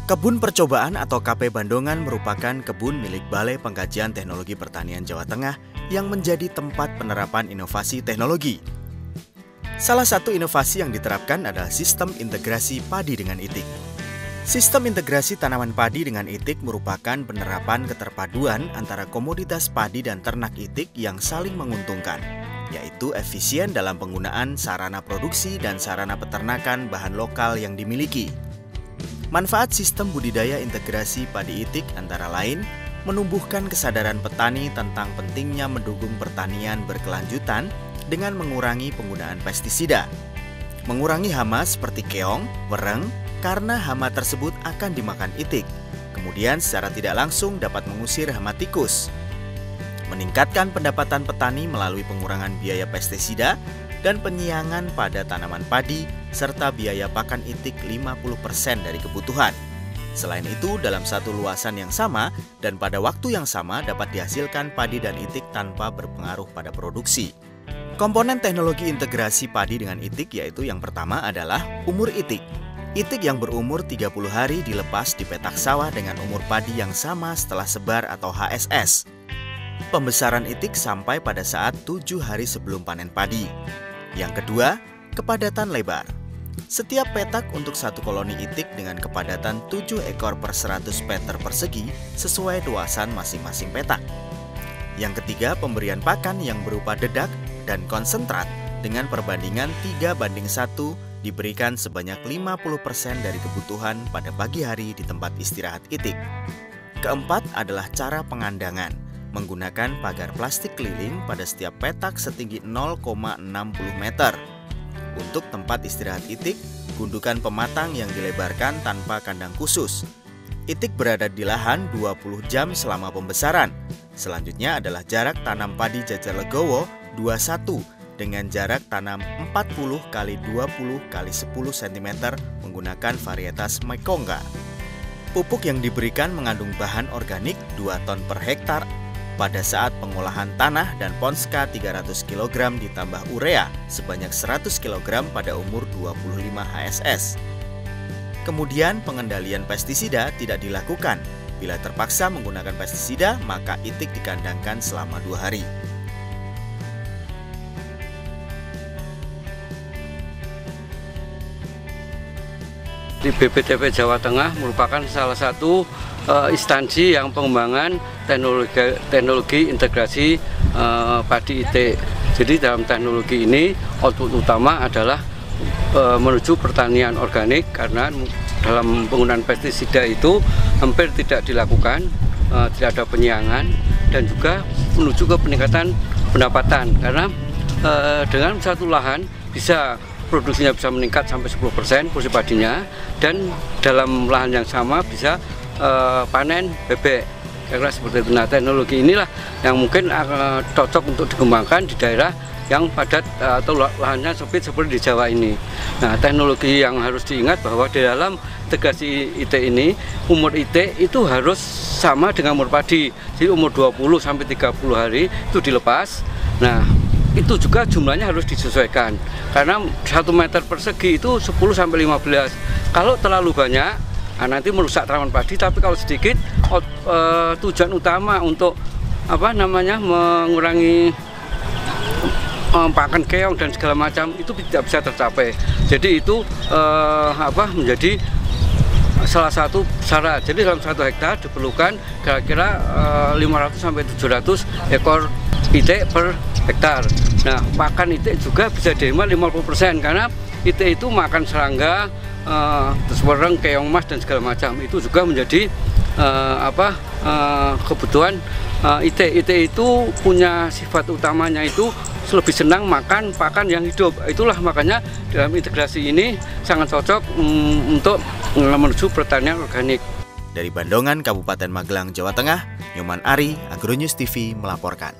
Kebun Percobaan atau KP Bandongan merupakan kebun milik Balai Pengkajian Teknologi Pertanian Jawa Tengah yang menjadi tempat penerapan inovasi teknologi. Salah satu inovasi yang diterapkan adalah sistem integrasi padi dengan itik. Sistem integrasi tanaman padi dengan itik merupakan penerapan keterpaduan antara komoditas padi dan ternak itik yang saling menguntungkan, yaitu efisien dalam penggunaan sarana produksi dan sarana peternakan bahan lokal yang dimiliki. Manfaat sistem budidaya integrasi padi itik antara lain menumbuhkan kesadaran petani tentang pentingnya mendukung pertanian berkelanjutan dengan mengurangi penggunaan pestisida, mengurangi hama seperti keong, wereng, karena hama tersebut akan dimakan itik, kemudian secara tidak langsung dapat mengusir hama tikus, meningkatkan pendapatan petani melalui pengurangan biaya pestisida dan penyiangan pada tanaman padi, serta biaya pakan itik 50% dari kebutuhan. Selain itu, dalam satu luasan yang sama dan pada waktu yang sama dapat dihasilkan padi dan itik tanpa berpengaruh pada produksi. Komponen teknologi integrasi padi dengan itik yaitu yang pertama adalah umur itik. Itik yang berumur 30 hari dilepas di petak sawah dengan umur padi yang sama setelah sebar atau HSS. Pembesaran itik sampai pada saat 7 hari sebelum panen padi. Yang kedua, kepadatan lebar. Setiap petak untuk satu koloni itik dengan kepadatan 7 ekor per 100 meter persegi sesuai luasan masing-masing petak. Yang ketiga, pemberian pakan yang berupa dedak dan konsentrat dengan perbandingan 3:1 diberikan sebanyak 50% dari kebutuhan pada pagi hari di tempat istirahat itik. Keempat adalah cara pengandangan. Menggunakan pagar plastik keliling pada setiap petak setinggi 0,60 meter. Untuk tempat istirahat itik, gundukan pematang yang dilebarkan tanpa kandang khusus. Itik berada di lahan 20 jam selama pembesaran. Selanjutnya adalah jarak tanam padi jajar legowo 21 dengan jarak tanam 40 x 20 x 10 cm menggunakan varietas Mekongga. Pupuk yang diberikan mengandung bahan organik 2 ton per hektar pada saat pengolahan tanah dan Ponska 300 kg ditambah urea sebanyak 100 kg pada umur 25 HSS. Kemudian pengendalian pestisida tidak dilakukan. Bila terpaksa menggunakan pestisida, maka itik dikandangkan selama 2 hari. Di BPTP Jawa Tengah merupakan salah satu instansi yang pengembangan teknologi integrasi padi itik. Jadi dalam teknologi ini output utama adalah menuju pertanian organik karena dalam penggunaan pestisida itu hampir tidak dilakukan, tidak ada penyiangan dan juga menuju ke peningkatan pendapatan karena dengan satu lahan produksinya bisa meningkat sampai 10% produksi padinya dan dalam lahan yang sama bisa panen bebek karena seperti itu. Nah, teknologi inilah yang mungkin cocok untuk dikembangkan di daerah yang padat atau lahannya sempit seperti di Jawa ini. Nah, teknologi yang harus diingat bahwa di dalam integrasi itik ini umur itik itu harus sama dengan umur padi. Jadi umur 20 sampai 30 hari itu dilepas. Nah, itu juga jumlahnya harus disesuaikan karena 1 meter persegi itu 10 sampai 15. Kalau terlalu banyak nanti merusak tanaman padi, tapi kalau sedikit tujuan utama untuk mengurangi pakan keong dan segala macam itu tidak bisa tercapai. Jadi itu menjadi salah satu syarat. Jadi dalam 1 hektar diperlukan kira-kira 500 sampai 700 ekor itik per hektar. Nah, pakan itik juga bisa dihemat 50% karena itik itu makan serangga, terus wereng, keong emas dan segala macam. Itu juga menjadi kebutuhan itik. Itik itu punya sifat utamanya itu lebih senang makan pakan yang hidup. Itulah makanya dalam integrasi ini sangat cocok untuk menuju pertanian organik. Dari Bandongan, Kabupaten Magelang, Jawa Tengah, Nyoman Ari, Agronews TV melaporkan.